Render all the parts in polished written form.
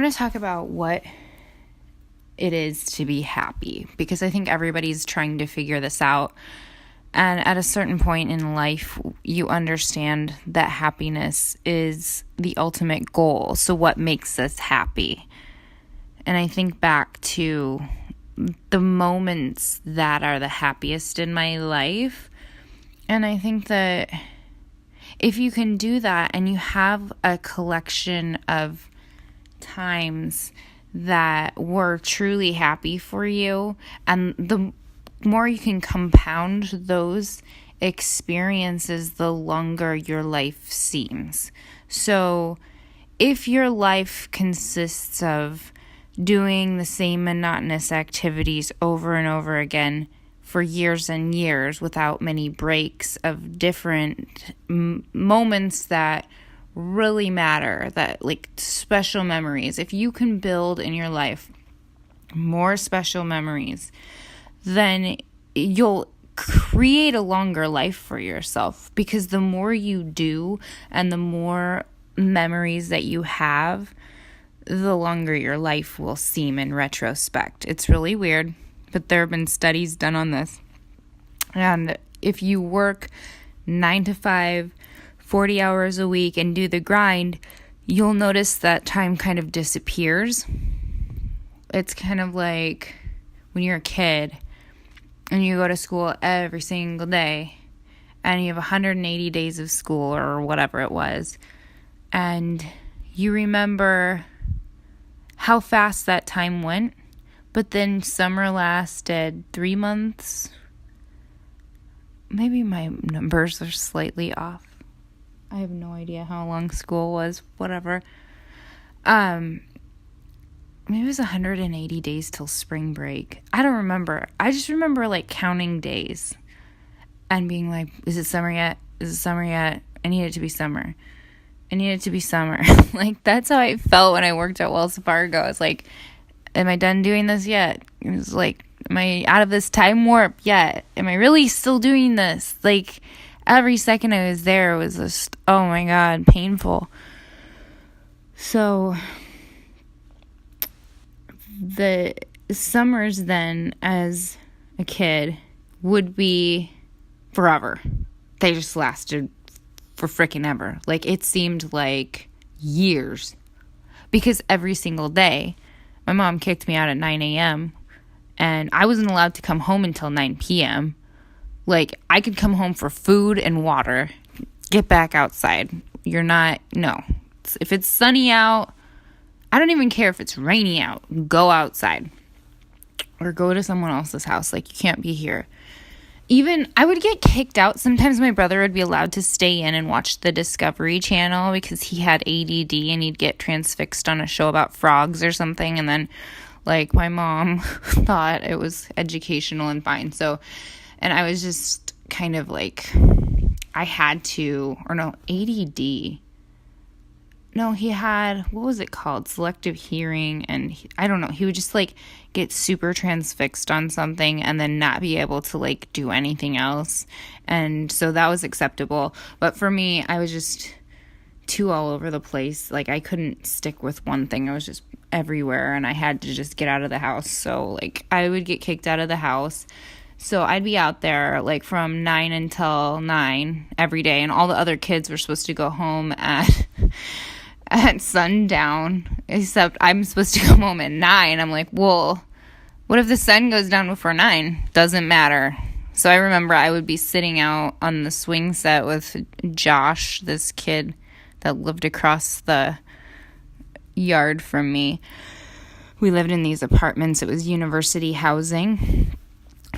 want to talk about what it is to be happy, because I think everybody's trying to figure this out. And at a certain point in life, you understand that happiness is the ultimate goal. So what makes us happy? And I think back to the moments that are the happiest in my life. And I think that if you can do that and you have a collection of times that were truly happy for you, and the more you can compound those experiences, the longer your life seems. So if your life consists of doing the same monotonous activities over and over again for years and years without many breaks of different moments that really matter, that like special memories, if you can build in your life more special memories, then you'll create a longer life for yourself, because the more you do and the more memories that you have, the longer your life will seem in retrospect. It's really weird, but there have been studies done on this. And if you work 9 to 5, 40 hours a week and do the grind, you'll notice that time kind of disappears. It's kind of like when you're a kid and you go to school every single day and you have 180 days of school or whatever it was, and you remember how fast that time went, but then summer lasted 3 months. Maybe my numbers are slightly off. I have no idea how long school was, whatever. Maybe it was 180 days till spring break. I don't remember. I just remember like counting days and being like, is it summer yet? Is it summer yet? I need it to be summer. I need it to be summer. Like, that's how I felt when I worked at Wells Fargo. I was like, am I done doing this yet? It was like, am I out of this time warp yet? Am I really still doing this? Like, every second I was there was just, oh my God, painful. So the summers then as a kid would be forever. They just lasted for freaking ever. Like, it seemed like years, because every single day my mom kicked me out at 9 a.m. and I wasn't allowed to come home until 9 p.m. Like, I could come home for food and water, get back outside. No. If it's sunny out, I don't even care if it's rainy out. Go outside. Or go to someone else's house. Like, you can't be here. Even, I would get kicked out. Sometimes my brother would be allowed to stay in and watch the Discovery Channel because he had ADD and he'd get transfixed on a show about frogs or something. And then, like, my mom thought it was educational and fine. So, and I was just kind of like, I had to, or no, ADD. No, he had, what was it called? Selective hearing. And I don't know. He would just like get super transfixed on something and then not be able to like do anything else. And so that was acceptable. But for me, I was just too all over the place. Like, I couldn't stick with one thing. I was just everywhere and I had to just get out of the house. So like, I would get kicked out of the house. So I'd be out there like from 9 until 9 every day, and all the other kids were supposed to go home at sundown, except I'm supposed to come home at 9. I'm like, well, what if the sun goes down before 9? Doesn't matter. So I remember I would be sitting out on the swing set with Josh, this kid that lived across the yard from me. We lived in these apartments. It was university housing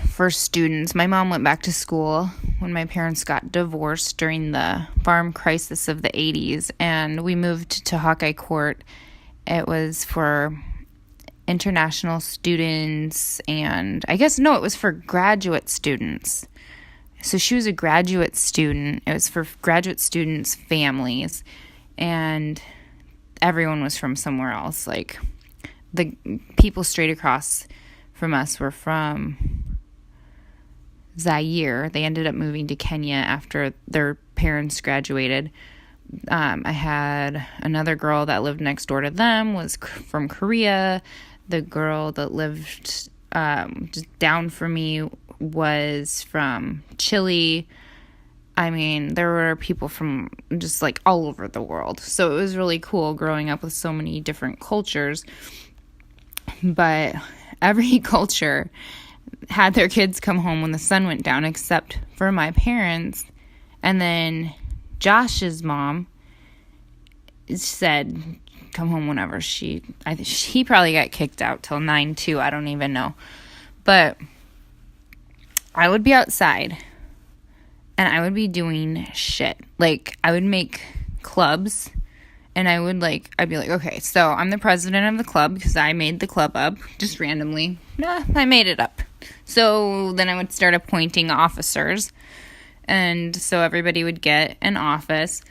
for students. My mom went back to school when my parents got divorced during the farm crisis of the 80s, and we moved to Hawkeye Court. It was for international students, and it was for graduate students. So she was a graduate student. It was for graduate students' families, and everyone was from somewhere else. Like, the people straight across from us were from Zaire. They ended up moving to Kenya after their parents graduated. I had another girl that lived next door to them was from Korea. The girl that lived just down from me was from Chile. I mean, there were people from just like all over the world. So it was really cool growing up with so many different cultures. But every culture had their kids come home when the sun went down, except for my parents. And then Josh's mom said, come home whenever he probably got kicked out till 9 too. I don't even know. But I would be outside and I would be doing shit. Like, I would make clubs and I'd be like, okay, so I'm the president of the club because I made the club up just randomly. I made it up. So then I would start appointing officers. And so everybody would get an office.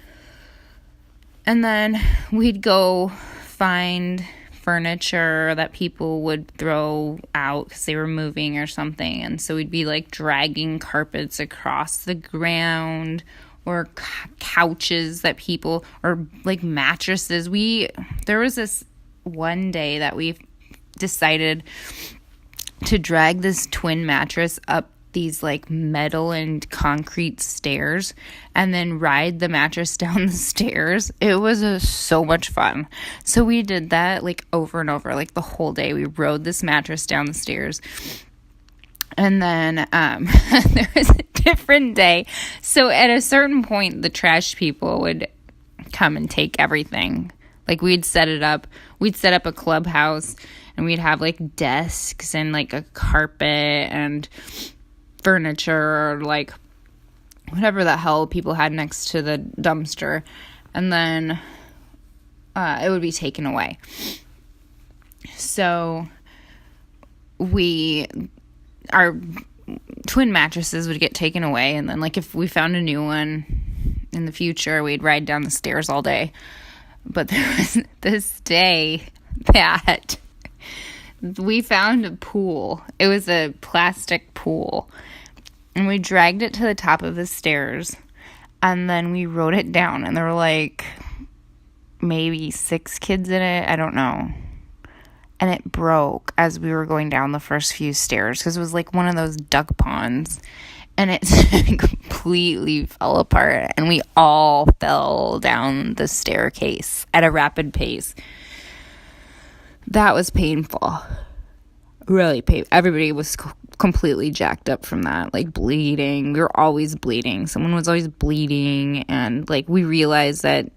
And then we'd go find furniture that people would throw out because they were moving or something. And so we'd be like dragging carpets across the ground or couches that people, or like mattresses. There was this one day that we decided to drag this twin mattress up these like metal and concrete stairs and then ride the mattress down the stairs. It was so much fun. So we did that like over and over, like the whole day. We rode this mattress down the stairs. And then there was a different day. So at a certain point, the trash people would come and take everything. Like we'd set it up. We'd set up a clubhouse and we'd have like desks and like a carpet and furniture, or like whatever the hell people had next to the dumpster, and then it would be taken away. So our twin mattresses would get taken away, and then like if we found a new one in the future, we'd ride down the stairs all day. But there was this day that we found a pool. It was a plastic pool. And we dragged it to the top of the stairs. And then we rode it down. And there were like maybe 6 kids in it. I don't know. And it broke as we were going down the first few stairs. Because it was like one of those duck ponds. And it completely fell apart. And we all fell down the staircase at a rapid pace. That was painful. Really painful. Everybody was completely jacked up from that, like bleeding. We were always bleeding. Someone was always bleeding. And like we realized that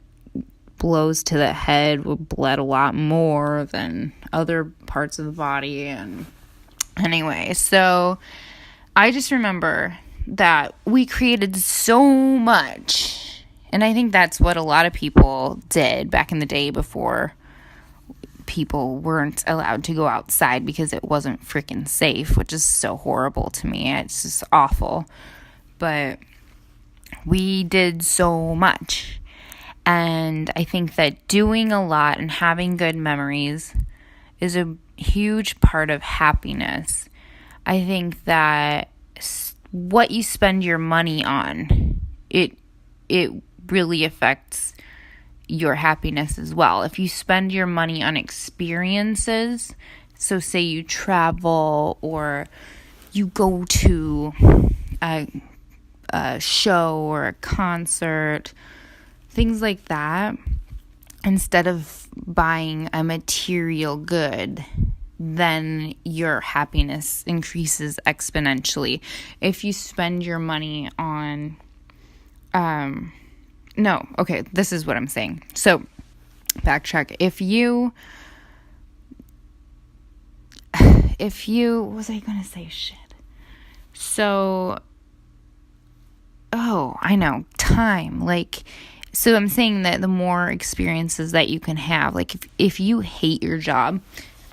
blows to the head would bled a lot more than other parts of the body. And anyway, so I just remember that we created so much. And I think that's what a lot of people did back in the day before people weren't allowed to go outside because it wasn't freaking safe, which is so horrible to me. It's just awful. But we did so much. And I think that doing a lot and having good memories is a huge part of happiness. I think that what you spend your money on, it really affects your happiness as well. If you spend your money on experiences, so say you travel or you go to a show or a concert, things like that, instead of buying a material good, then your happiness increases exponentially. If you spend your money on no, okay, this is what I'm saying. So, backtrack. If you, what was I going to say? Shit. So, I know, time. Like, so I'm saying that the more experiences that you can have, like if you hate your job,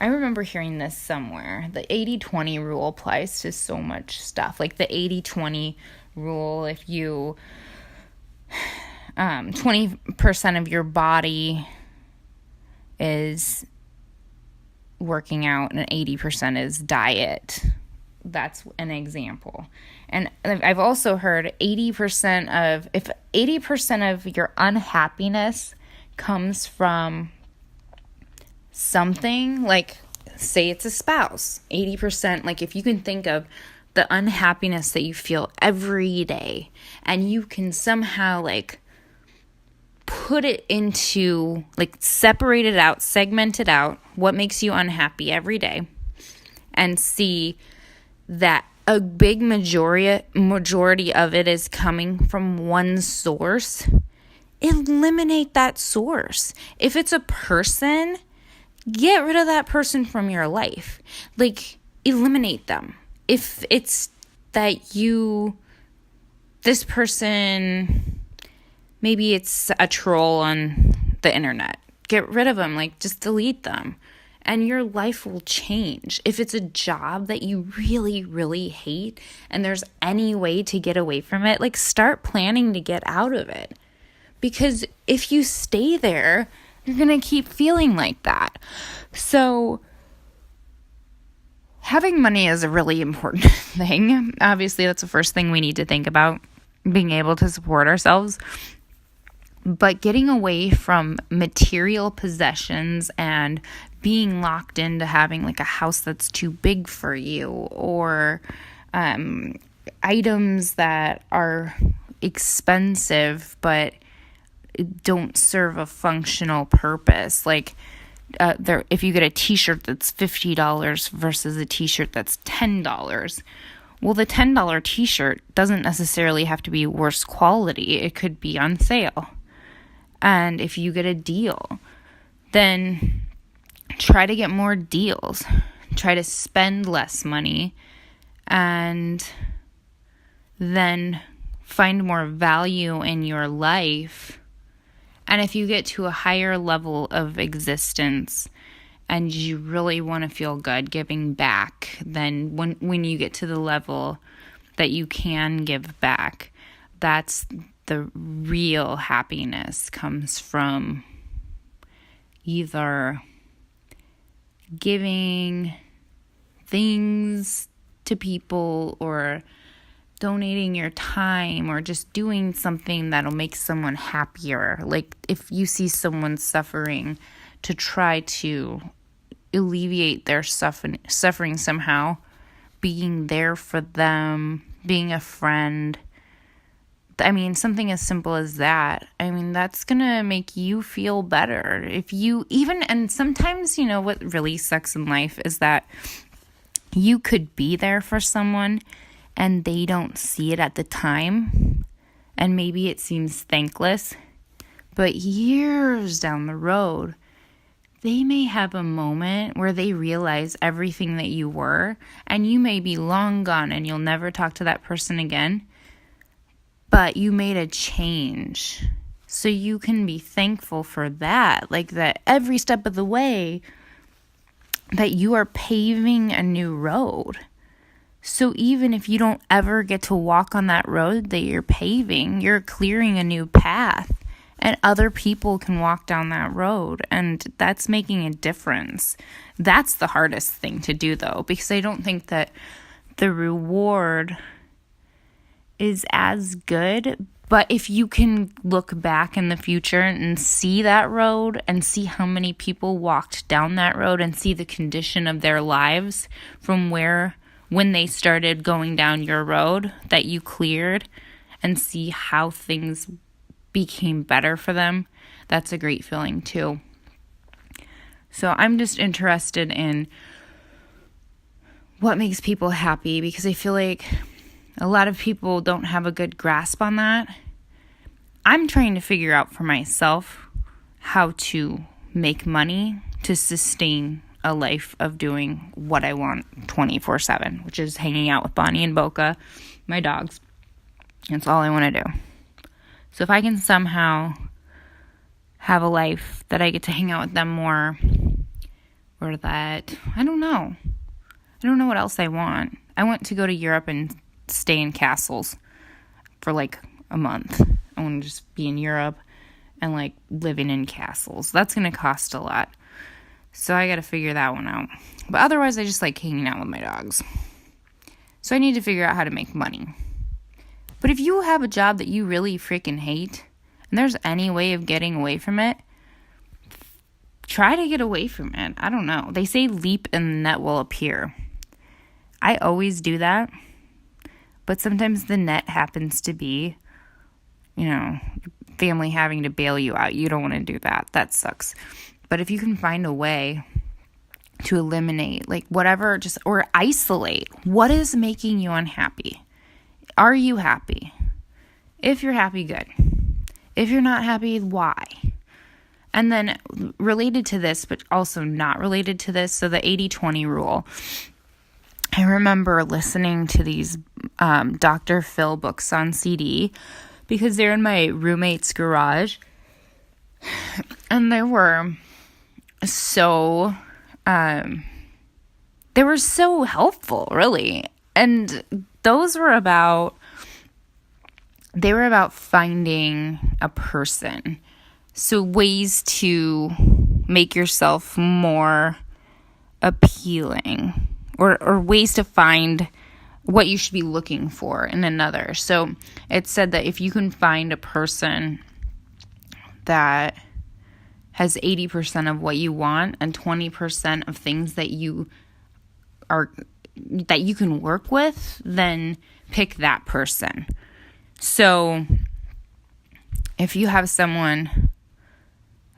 I remember hearing this somewhere. The 80-20 rule applies to so much stuff. Like the 80-20 rule, if you 20% of your body is working out and 80% is diet. that's an example. And I've also heard 80% of your unhappiness comes from something, like say it's a spouse, 80%, like if you can think of the unhappiness that you feel every day and you can somehow like put it into, like separate it out, segment it out, what makes you unhappy every day, and see that a big majority of it is coming from one source, eliminate that source. If it's a person, get rid of that person from your life. Like, eliminate them. If it's that this person, maybe it's a troll on the internet, get rid of them. Like, just delete them. And your life will change. If it's a job that you really, really hate and there's any way to get away from it, like start planning to get out of it. Because if you stay there, you're going to keep feeling like that. So having money is a really important thing. Obviously, that's the first thing we need to think about, being able to support ourselves. But getting away from material possessions and being locked into having like a house that's too big for you, or items that are expensive but don't serve a functional purpose. Like if you get a t-shirt that's $50 versus a t-shirt that's $10, well, the $10 t-shirt doesn't necessarily have to be worse quality. It could be on sale. And if you get a deal, then try to get more deals. Try to spend less money and then find more value in your life. And if you get to a higher level of existence and you really want to feel good giving back, then when you get to the level that you can give back, that's the real happiness comes from either giving things to people or donating your time or just doing something that'll make someone happier. Like if you see someone suffering, to try to alleviate their suffering somehow, being there for them, being a friend. I mean, something as simple as that. I mean, that's going to make you feel better. If you and sometimes, you know, what really sucks in life is that you could be there for someone and they don't see it at the time. And maybe it seems thankless, but years down the road, they may have a moment where they realize everything that you were, and you may be long gone and you'll never talk to that person again. But you made a change. So you can be thankful for that. Like that every step of the way that you are paving a new road. So even if you don't ever get to walk on that road that you're paving, you're clearing a new path. And other people can walk down that road. And that's making a difference. That's the hardest thing to do though. Because I don't think that the reward is as good, but if you can look back in the future and see that road and see how many people walked down that road and see the condition of their lives from when they started going down your road that you cleared, and see how things became better for them, that's a great feeling too. So I'm just interested in what makes people happy, because I feel like a lot of people don't have a good grasp on that. I'm trying to figure out for myself how to make money to sustain a life of doing what I want 24/7, which is hanging out with Bonnie and Boca, my dogs. That's all I want to do. So if I can somehow have a life that I get to hang out with them more, or that, I don't know what else I want. I want to go to Europe and stay in castles for like a month. I want to just be in Europe and like living in castles. That's going to cost a lot. So I got to figure that one out. But otherwise, I just like hanging out with my dogs. So I need to figure out how to make money. But if you have a job that you really freaking hate, and there's any way of getting away from it, try to get away from it. I don't know. They say leap and the net will appear. I always do that. But sometimes the net happens to be, family having to bail you out. You don't want to do that. That sucks. But if you can find a way to eliminate, whatever, or isolate, what is making you unhappy? Are you happy? If you're happy, good. If you're not happy, why? And then related to this, but also not related to this, so the 80-20 rule. I remember listening to these Dr. Phil books on CD because they're in my roommate's garage. And they were so helpful, really. And they were about finding a person. So ways to make yourself more appealing, or ways to find what you should be looking for in another. So it said that if you can find a person that has 80% of what you want and 20% of things that you can work with, then pick that person. So if you have someone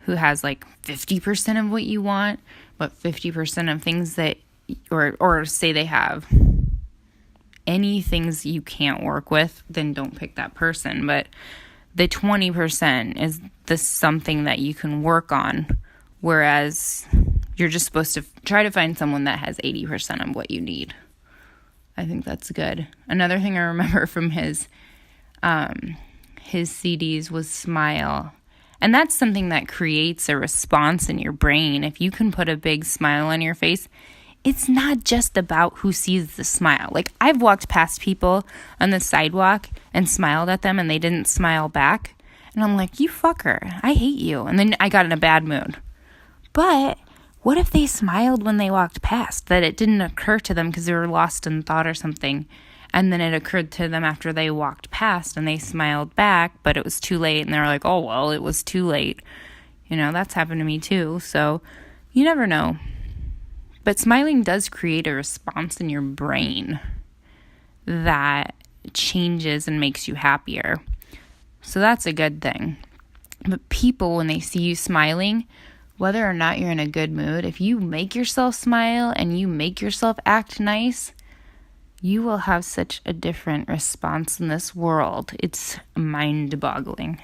who has 50% of what you want, but 50% of things that, or say they have any things you can't work with, then don't pick that person. But the 20% is the something that you can work on, whereas you're just supposed to try to find someone that has 80% of what you need. I think that's good. Another thing I remember from his CDs was smile. And that's something that creates a response in your brain. If you can put a big smile on your face, it's not just about who sees the smile. I've walked past people on the sidewalk and smiled at them and they didn't smile back. And I'm like, you fucker, I hate you. And then I got in a bad mood. But what if they smiled when they walked past? That it didn't occur to them because they were lost in thought or something. And then it occurred to them after they walked past and they smiled back, but it was too late. And they were like, oh, well, it was too late. That's happened to me too. So you never know. But smiling does create a response in your brain that changes and makes you happier. So that's a good thing. But people, when they see you smiling, whether or not you're in a good mood, if you make yourself smile and you make yourself act nice, you will have such a different response in this world. It's mind-boggling.